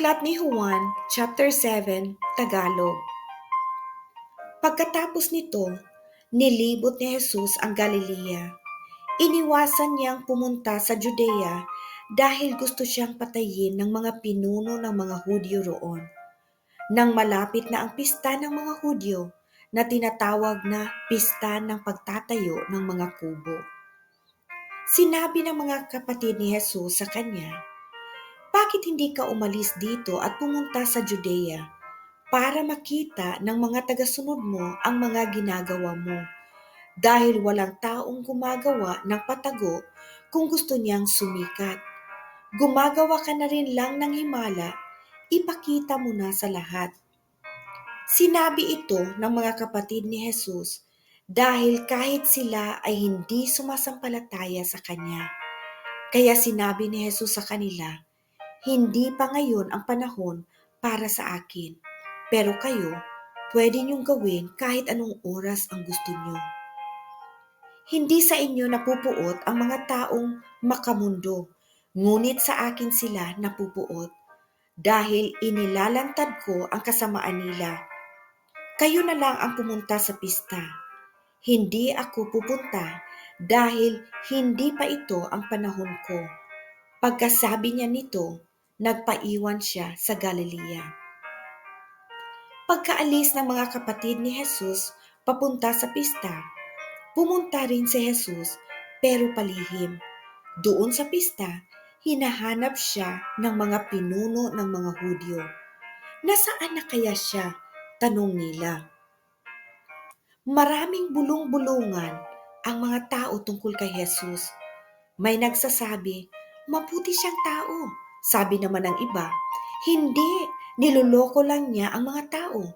Aklat ni Juan, chapter 7, Tagalog. Pagkatapos nito, nilibot ni Jesus ang Galilea. Iniwasan niyang pumunta sa Judea dahil gusto siyang patayin ng mga pinuno ng mga Hudyo roon. Nang malapit na ang pista ng mga Hudyo na tinatawag na pista ng pagtatayo ng mga kubo. Sinabi ng mga kapatid ni Jesus sa kanya, "Bakit hindi ka umalis dito at pumunta sa Judea para makita ng mga tagasunod mo ang mga ginagawa mo? Dahil walang taong gumagawa ng patago kung gusto niyang sumikat. Gumagawa ka na rin lang ng himala, ipakita mo na sa lahat." Sinabi ito ng mga kapatid ni Jesus dahil kahit sila ay hindi sumasampalataya sa Kanya. Kaya sinabi ni Jesus sa kanila, "Hindi pa ngayon ang panahon para sa akin, pero kayo, pwede niyong gawin kahit anong oras ang gusto niyo. Hindi sa inyo napupuot ang mga taong makamundo, ngunit sa akin sila napupuot, dahil inilalantad ko ang kasamaan nila. Kayo na lang ang pumunta sa pista. Hindi ako pupunta dahil hindi pa ito ang panahon ko." Pagkasabi niya nito, nagpaiwan siya sa Galilea. Pagkaalis ng mga kapatid ni Jesus papunta sa pista, pumunta rin si Jesus pero palihim. Doon sa pista, hinahanap siya ng mga pinuno ng mga Hudyo. "Nasaan na kaya siya?" tanong nila. Maraming bulong-bulungan ang mga tao tungkol kay Jesus. May nagsasabi, "Mabuti siyang tao." Sabi naman ng iba, "Hindi, niloloko lang niya ang mga tao."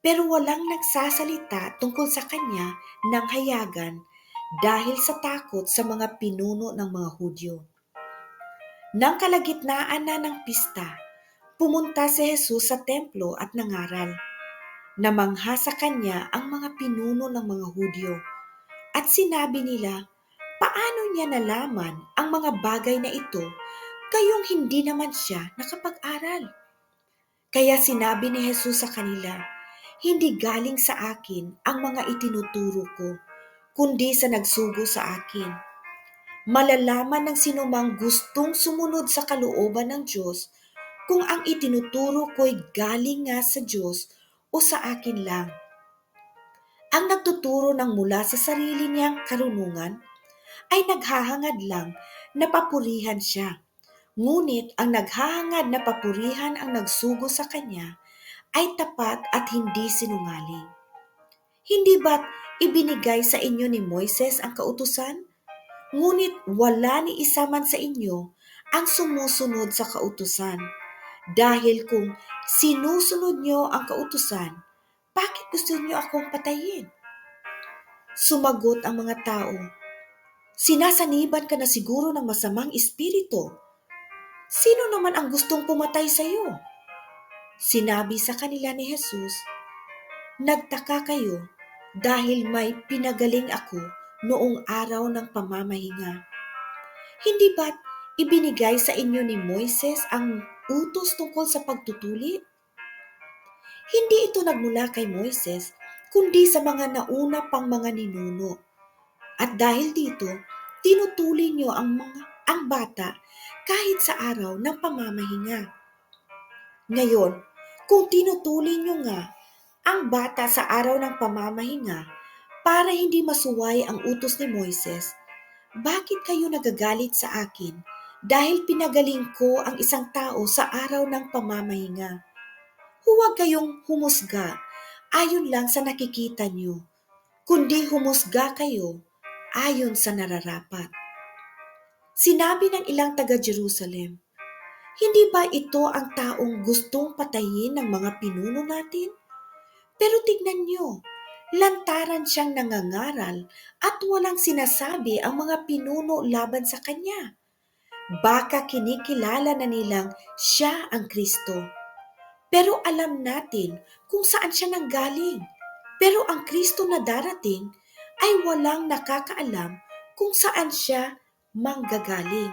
Pero walang nagsasalita tungkol sa kanya ng hayagan dahil sa takot sa mga pinuno ng mga Hudyo. Nang kalagitnaan na ng pista, pumunta si Jesus sa templo at nangaral. Namangha sa kanya ang mga pinuno ng mga Hudyo at sinabi nila, "Paano niya nalaman ang mga bagay na ito gayong hindi naman siya nakapag-aral?" Kaya sinabi ni Jesus sa kanila, "Hindi galing sa akin ang mga itinuturo ko, kundi sa nagsugo sa akin. Malalaman ng sinumang gustong sumunod sa kalooban ng Diyos kung ang itinuturo ko'y galing nga sa Diyos o sa akin lang. Ang nagtuturo ng mula sa sarili niyang karunungan ay naghahangad lang na papurihan siya. Ngunit ang naghahangad na papurihan ang nagsugo sa kanya ay tapat at hindi sinungaling. Hindi ba't ibinigay sa inyo ni Moises ang kautusan? Ngunit wala ni isa man sa inyo ang sumusunod sa kautusan. Dahil kung sinusunod niyo ang kautusan, bakit gusto niyo akong patayin?" Sumagot ang mga tao, "Sinasaniban ka na siguro ng masamang espiritu. Sino naman ang gustong pumatay sa iyo?" Sinabi sa kanila ni Jesus, "Nagtaka kayo dahil may pinagaling ako noong araw ng pamamahinga. Hindi ba't ibinigay sa inyo ni Moises ang utos tungkol sa pagtutuli? Hindi ito nagmula kay Moises, kundi sa mga nauna pang mga ninuno. At dahil dito, tinutuli niyo ang bata kahit sa araw ng pamamahinga. Ngayon, kung tinutuli niyo nga ang bata sa araw ng pamamahinga para hindi masuway ang utos ni Moises, bakit kayo nagagalit sa akin dahil pinagaling ko ang isang tao sa araw ng pamamahinga? Huwag kayong humusga ayon lang sa nakikita niyo, kundi humusga kayo ayon sa nararapat." Sinabi ng ilang taga-Jerusalem, "Hindi ba ito ang taong gustong patayin ng mga pinuno natin? Pero tignan niyo, lantaran siyang nangangaral at walang sinasabi ang mga pinuno laban sa kanya. Baka kinikilala na nilang siya ang Kristo. Pero alam natin kung saan siya nanggaling. Pero ang Kristo na darating ay walang nakakaalam kung saan siya manggagaling."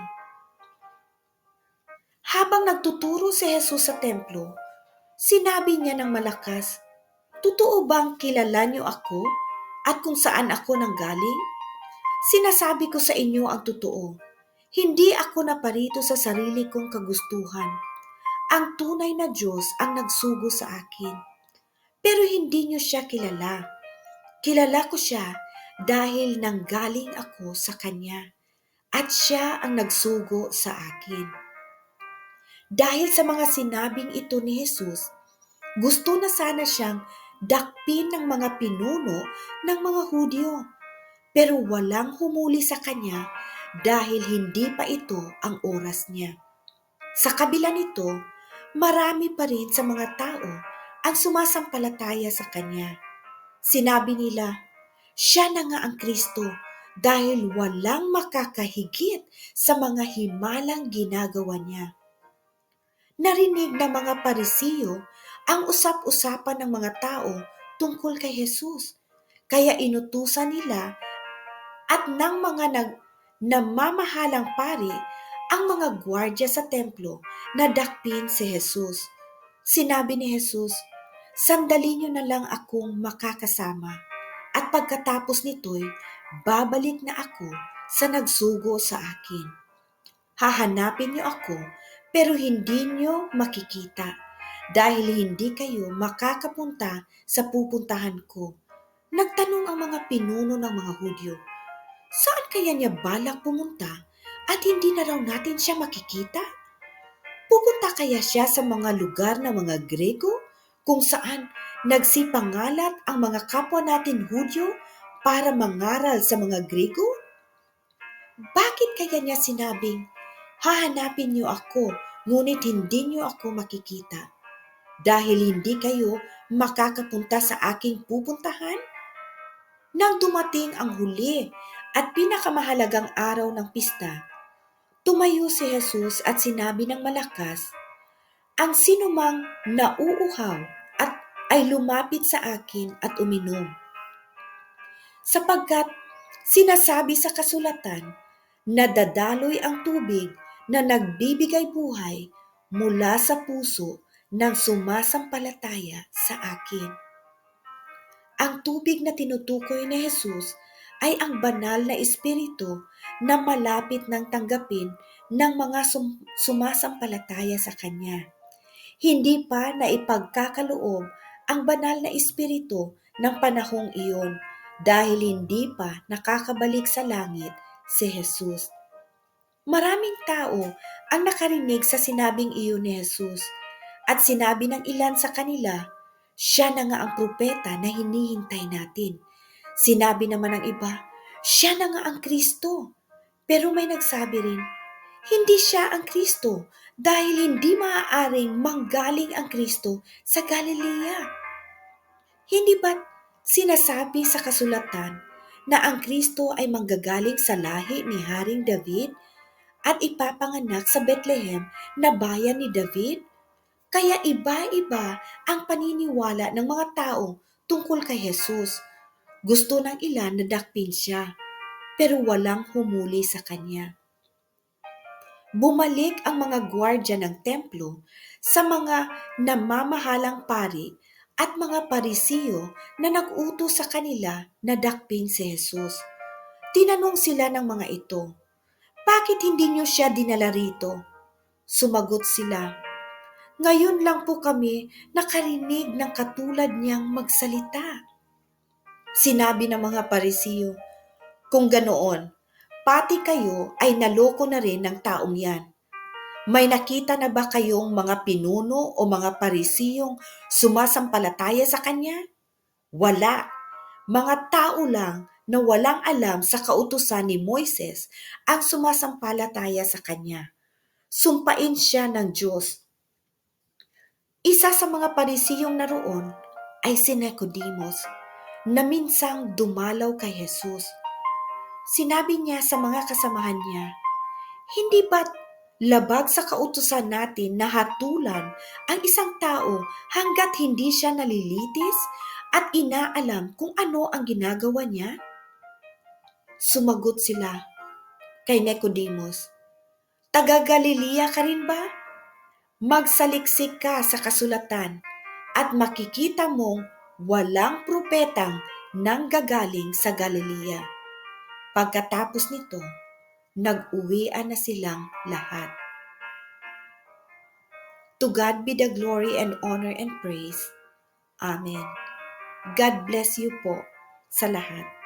Habang nagtuturo si Jesus sa templo, sinabi niya ng malakas, "Totoo bang kilala niyo ako at kung saan ako nanggaling? Sinasabi ko sa inyo ang totoo. Hindi ako naparito sa sarili kong kagustuhan. Ang tunay na Diyos ang nagsugo sa akin. Pero hindi niyo siya kilala. Kilala ko siya dahil nanggaling ako sa Kanya at siya ang nagsugo sa akin." Dahil sa mga sinabing ito ni Jesus, gusto na sana siyang dakpin ng mga pinuno ng mga Hudyo, pero walang humuli sa kanya dahil hindi pa ito ang oras niya. Sa kabila nito, marami pa rin sa mga tao ang sumasampalataya sa kanya. Sinabi nila, siya na nga ang Kristo dahil walang makakahigit sa mga himalang ginagawa niya. Narinig ng mga Parisiyo ang usap-usapan ng mga tao tungkol kay Jesus. Kaya inutusan nila at ng mga namamahalang pari ang mga gwardya sa templo na dakpin si Jesus. Sinabi ni Jesus, "Sandali niyo na lang akong makakasama at pagkatapos nito'y babalik na ako sa nagsugo sa akin. Hahanapin niyo ako pero hindi niyo makikita dahil hindi kayo makakapunta sa pupuntahan ko." Nagtanong ang mga pinuno ng mga Hudyo, saan kaya niya balak pumunta at hindi na raw natin siya makikita? Pupunta kaya siya sa mga lugar ng mga Grego kung saan nagsipangalat ang mga kapwa natin Hudyo para mangaral sa mga Grego? Bakit kaya niya sinabing, "Hahanapin niyo ako, ngunit hindi niyo ako makikita"? Dahil hindi kayo makakapunta sa aking pupuntahan? Nang dumating ang huli at pinakamahalagang araw ng pista, tumayo si Jesus at sinabi ng malakas, "Ang sinumang nauuhaw at ay lumapit sa akin at uminom. Sapagkat sinasabi sa kasulatan, nadadaloy ang tubig na nagbibigay buhay mula sa puso ng sumasampalataya sa akin." Ang tubig na tinutukoy ni Jesus ay ang banal na espiritu na malapit ng tanggapin ng mga sumasampalataya sa Kanya. Hindi pa naipagkakaloob ang banal na espiritu ng panahong iyon dahil hindi pa nakakabalik sa langit si Jesus. Maraming tao ang nakarinig sa sinabing iyon ni Jesus at sinabi ng ilan sa kanila, siya na nga ang propeta na hinihintay natin. Sinabi naman ng iba, siya na nga ang Kristo. Pero may nagsabi rin, hindi siya ang Kristo dahil hindi maaaring manggaling ang Kristo sa Galilea. Hindi ba't sinasabi sa kasulatan na ang Kristo ay manggagaling sa lahi ni Haring David at ipapanganak sa Bethlehem na bayan ni David? Kaya iba-iba ang paniniwala ng mga tao tungkol kay Jesus. Gusto ng ilan na dakpin siya, pero walang humuli sa kanya. Bumalik ang mga gwardya ng templo sa mga namamahalang pari at mga Parisiyo na nag-utos sa kanila na dakpin si Jesus. Tinanong sila ng mga ito, "Bakit hindi niyo siya dinala rito?" Sumagot sila, "Ngayon lang po kami nakarinig ng katulad niyang magsalita." Sinabi ng mga Parisiyo, "Kung ganoon, pati kayo ay naloko na rin ng taong yan. May nakita na ba kayong mga pinuno o mga Parisiyong sumasampalataya sa kanya? Wala. Mga tao lang na walang alam sa kautusan ni Moises ang sumasampalataya sa kanya. Sumpain siya ng Diyos." Isa sa mga Parisiyong naroon ay si Nicodemos na minsang dumalaw kay Jesus. Sinabi niya sa mga kasamahan niya, "Hindi ba't labag sa kautusan natin na hatulan ang isang tao hanggat hindi siya nalilitis at inaalam kung ano ang ginagawa niya?" Sumagot sila kay Nicodemos, "Taga Galilea ka rin ba? Magsaliksik ka sa kasulatan at makikita mong walang propetang nanggagaling sa Galilea. Pagkatapos nito, nag-uwian na silang lahat. To God be the glory and honor and praise. Amen. God bless you po sa lahat.